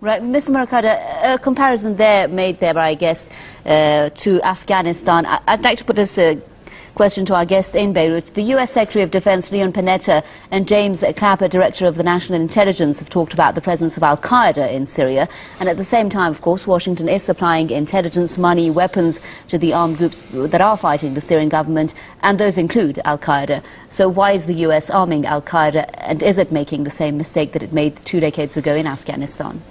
Right, Mr. Murakada, a comparison there made there, I guess, to Afghanistan. I'd like to put this question to our guest in Beirut. The U.S. Secretary of Defense, Leon Panetta, and James Clapper, Director of the National Intelligence, have talked about the presence of al-Qaeda in Syria. And at the same time, of course, Washington is supplying intelligence, money, weapons to the armed groups that are fighting the Syrian government, and those include al-Qaeda. So why is the U.S. arming al-Qaeda, and is it making the same mistake that it made 2 decades ago in Afghanistan?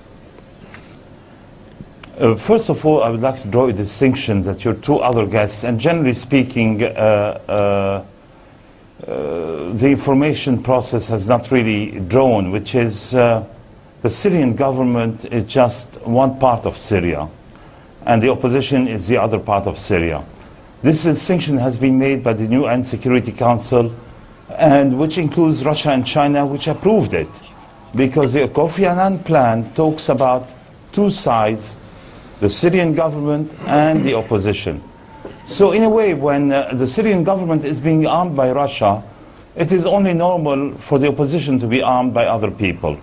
First of all, I would like to draw a distinction that your 2 other guests, and generally speaking, the information process has not really drawn, which is the Syrian government is just one part of Syria, and the opposition is the other part of Syria. This distinction has been made by the UN Security Council, and which includes Russia and China, which approved it, because the Kofi Annan plan talks about 2 sides, the Syrian government and the opposition. So in a way, when the Syrian government is being armed by Russia, it is only normal for the opposition to be armed by other people.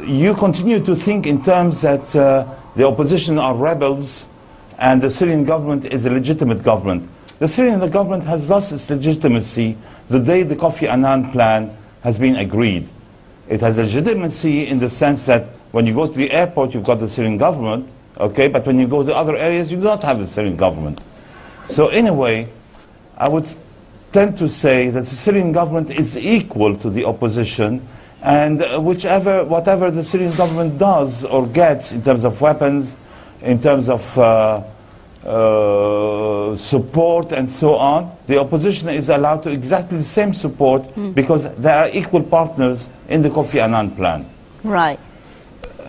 You continue to think in terms that the opposition are rebels and the Syrian government is a legitimate government. The Syrian government has lost its legitimacy the day the Kofi Annan plan has been agreed. It has legitimacy in the sense that when you go to the airport, you've got the Syrian government, okay, but when you go to other areas, you do not have the Syrian government. So in a way, I would tend to say that the Syrian government is equal to the opposition, and whatever the Syrian government does or gets in terms of weapons, in terms of support and so on, the opposition is allowed to exactly the same support because they are equal partners in the Kofi Annan plan. Right.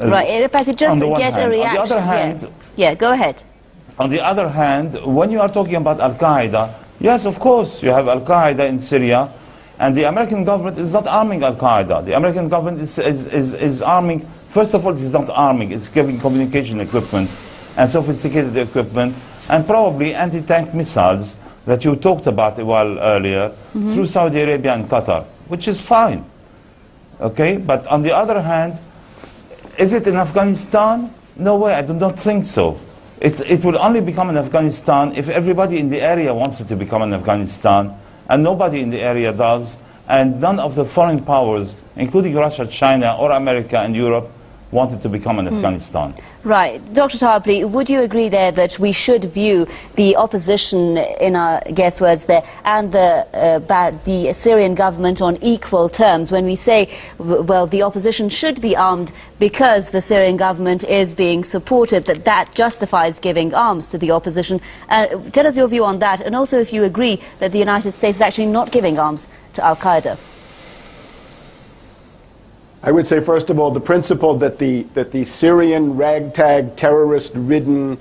Right, if I could just get a reaction. On the other hand, yeah, go ahead. On the other hand, when you are talking about al-Qaeda, yes, of course, you have al-Qaeda in Syria, and the American government is not arming al-Qaeda. The American government is arming, first of all, it is not arming, it's giving communication equipment and sophisticated equipment, and probably anti-tank missiles that you talked about a while earlier, through Saudi Arabia and Qatar, which is fine, okay? But on the other hand, is it in Afghanistan? No way, I do not think so. It will only become in Afghanistan if everybody in the area wants it to become in Afghanistan, and nobody in the area does, and none of the foreign powers, including Russia, China, or America and Europe, want it to become in Afghanistan. Right. Dr. Tarpley, would you agree there that we should view the opposition, in our guess words there, and the Syrian government on equal terms when we say, well, the opposition should be armed because the Syrian government is being supported, that justifies giving arms to the opposition? Tell us your view on that, and also if you agree that the United States is actually not giving arms to al-Qaeda. I would say, first of all, the principle that the Syrian ragtag, terrorist-ridden,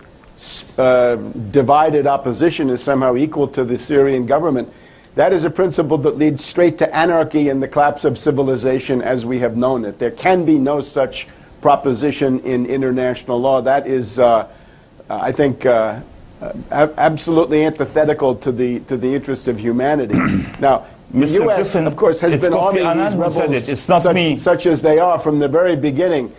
divided opposition is somehow equal to the Syrian government, that is a principle that leads straight to anarchy and the collapse of civilization as we have known it. There can be no such proposition in international law. That is, I think, absolutely antithetical to the interests of humanity. Now, the U.S., of course, has been arming these rebels, such as they are, from the very beginning.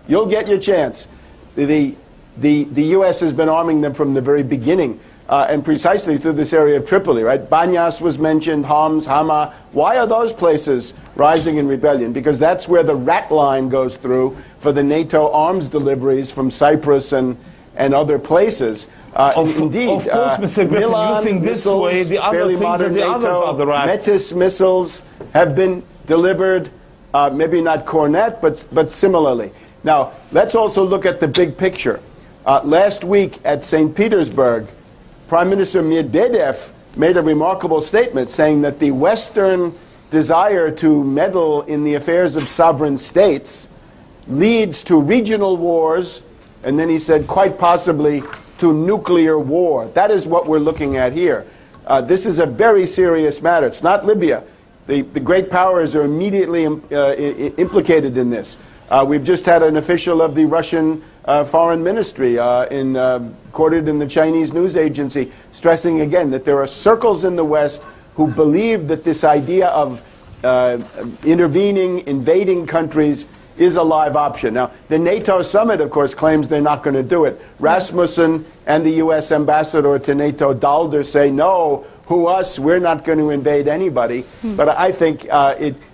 You'll get your chance. The U.S. has been arming them from the very beginning, and precisely through this area of Tripoli, right? Banyas was mentioned, Homs, Hama. Why are those places rising in rebellion? Because that's where the rat line goes through for the NATO arms deliveries from Cyprus and other places. Indeed, of course, Mr. Griffin, Milan you think this missiles, way, the other things are the others are the rats. Metis missiles have been delivered, maybe not Cornet, but similarly. Now, let's also look at the big picture. Last week at St. Petersburg, Prime Minister Medvedev made a remarkable statement saying that the Western desire to meddle in the affairs of sovereign states leads to regional wars, and then he said quite possibly to nuclear war. That is what we're looking at here. This is a very serious matter. It's not Libya. The great powers are immediately implicated in this. We've just had an official of the Russian foreign ministry quoted in the Chinese news agency stressing again that there are circles in the West who believe that this idea of intervening, invading countries is a live option. Now, the NATO summit, of course, claims they're not going to do it. Rasmussen and the U.S. ambassador to NATO, Dalder, say, no, who us? We're not going to invade anybody. But I think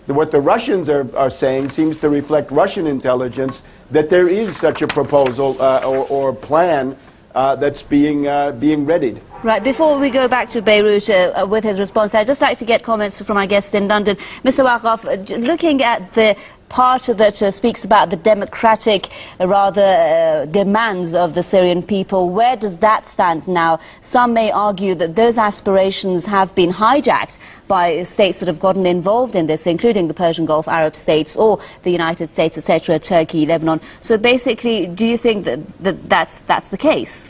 what the Russians are saying seems to reflect Russian intelligence, that there is such a proposal or plan that's being readied. Right, before we go back to Beirut with his response, I'd just like to get comments from our guest in London. Mr. Waqaf, looking at the part that speaks about the democratic, demands of the Syrian people, where does that stand now? Some may argue that those aspirations have been hijacked by states that have gotten involved in this, including the Persian Gulf Arab states or the United States, etc., Turkey, Lebanon. So basically, do you think that's the case?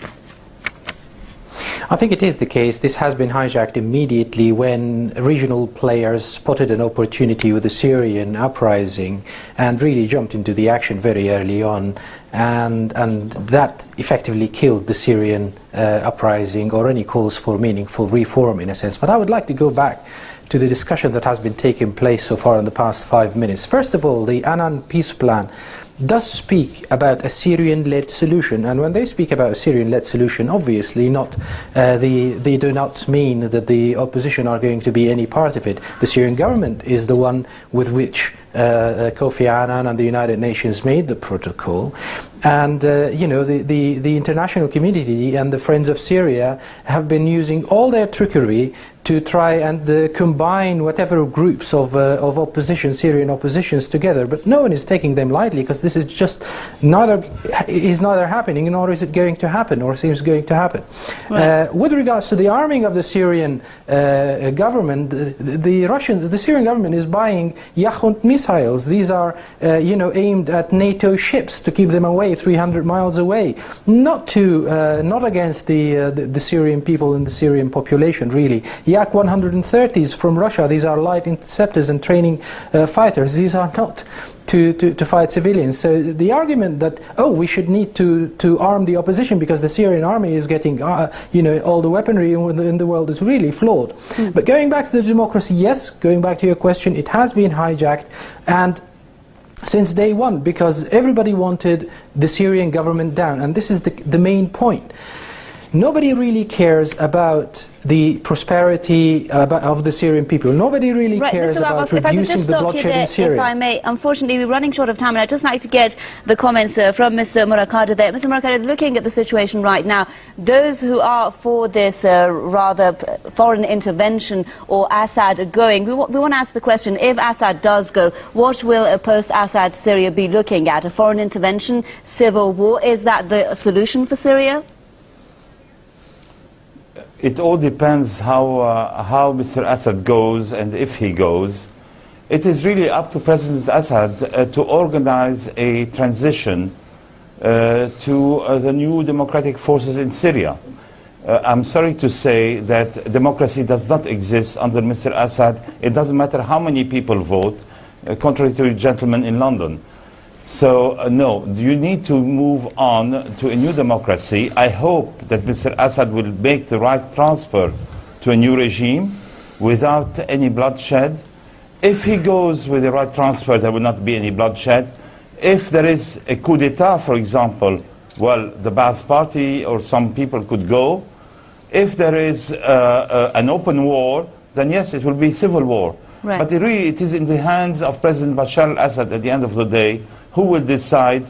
I think it is the case. This has been hijacked immediately when regional players spotted an opportunity with the Syrian uprising and really jumped into the action very early on, and that effectively killed the Syrian uprising or any calls for meaningful reform in a sense. But I would like to go back to the discussion that has been taking place so far in the past 5 minutes. First of all, the Annan peace plan does speak about a Syrian-led solution, and when they speak about a Syrian-led solution, obviously they do not mean that the opposition are going to be any part of it. The Syrian government is the one with which Kofi Annan and the United Nations made the protocol, and you know, the international community and the Friends of Syria have been using all their trickery to try and combine whatever groups of opposition, Syrian oppositions, together. But no one is taking them lightly, because this is just neither happening, nor is it going to happen, or seems going to happen. Right. With regards to the arming of the Syrian government, the Syrian government is buying Yakhut missiles. These are, you know, aimed at NATO ships to keep them away, 300 miles away, not against the Syrian people and the Syrian population, really. Yak 130s from Russia, these are light interceptors and training fighters. These are not to fight civilians. So the argument that, oh, we should need to arm the opposition because the Syrian army is getting you know, all the weaponry in the world is really flawed. But going back to the democracy, yes, going back to your question, it has been hijacked, and since day one, because everybody wanted the Syrian government down, and this is the main point. Nobody really cares about the prosperity of the Syrian people. Nobody really cares about reducing the bloodshed in Syria. If I may, unfortunately, we're running short of time, and I'd just like to get the comments from Mr. Murakada there. Mr. Murakada, looking at the situation right now, those who are for this foreign intervention or Assad going, we want to ask the question, if Assad does go, what will a post-Assad Syria be looking at? A foreign intervention, civil war? Is that the solution for Syria? It all depends how Mr. Assad goes, and if he goes. It is really up to President Assad to organize a transition to the new democratic forces in Syria. I'm sorry to say that democracy does not exist under Mr. Assad. It doesn't matter how many people vote, contrary to a gentleman in London. So, no, you need to move on to a new democracy. I hope that Mr. Assad will make the right transfer to a new regime without any bloodshed. If he goes with the right transfer, there will not be any bloodshed. If there is a coup d'etat, for example, well, the Ba'ath Party or some people could go. If there is an open war, then yes, it will be civil war. Right. But really, it is in the hands of President Bashar al-Assad at the end of the day, who will decide,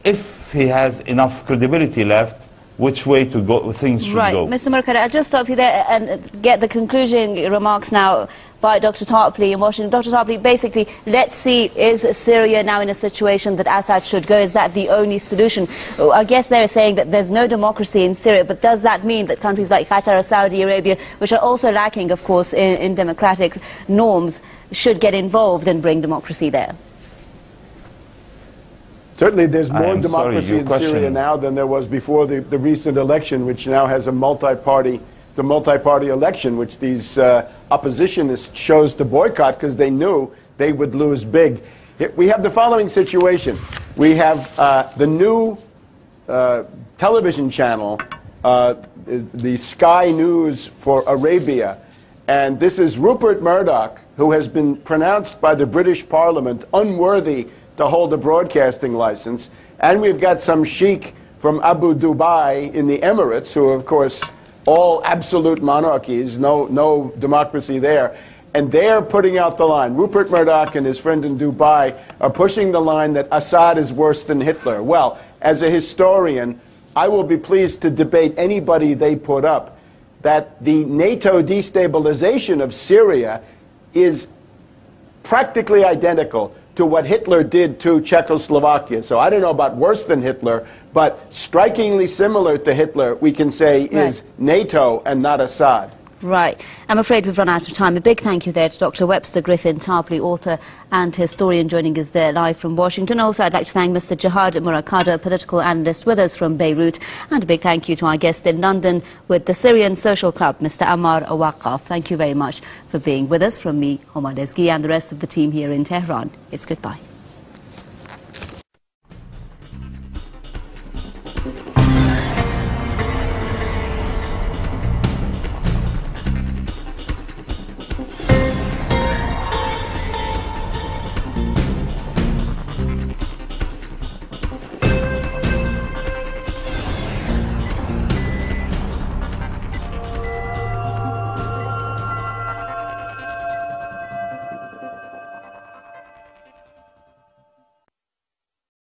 if he has enough credibility left, which way to go, things should go. Right, Mr. Murakada, I'll just stop you there and get the concluding remarks now by Dr. Tarpley in Washington. Dr. Tarpley, basically, let's see, is Syria now in a situation that Assad should go? Is that the only solution? I guess they're saying that there's no democracy in Syria, but does that mean that countries like Qatar or Saudi Arabia, which are also lacking, of course, in democratic norms, should get involved and bring democracy there? Certainly there's more democracy in Syria now than there was before the recent election, which now has a multi-party election, which these oppositionists chose to boycott because they knew they would lose big. We have the following situation. We have the new television channel, the Sky News for Arabia, and this is Rupert Murdoch, who has been pronounced by the British Parliament unworthy to hold a broadcasting license, and we've got some sheikh from Abu Dhabi in the Emirates, who are, of course, all absolute monarchies, no democracy there, and they're putting out the line. Rupert Murdoch and his friend in Dubai are pushing the line that Assad is worse than Hitler. Well, as a historian, I will be pleased to debate anybody they put up that the NATO destabilization of Syria is practically identical to what Hitler did to Czechoslovakia. So I don't know about worse than Hitler, but strikingly similar to Hitler, we can say, is NATO and not Assad. Right. I'm afraid we've run out of time. A big thank you there to Dr. Webster Griffin Tarpley, author and historian, joining us there live from Washington. Also, I'd like to thank Mr. Jihad Murakada, political analyst with us from Beirut. And a big thank you to our guest in London with the Syrian Social Club, Mr. Ammar Awaqaf. Thank you very much for being with us. From me, Omar Ezgi, and the rest of the team here in Tehran, it's goodbye.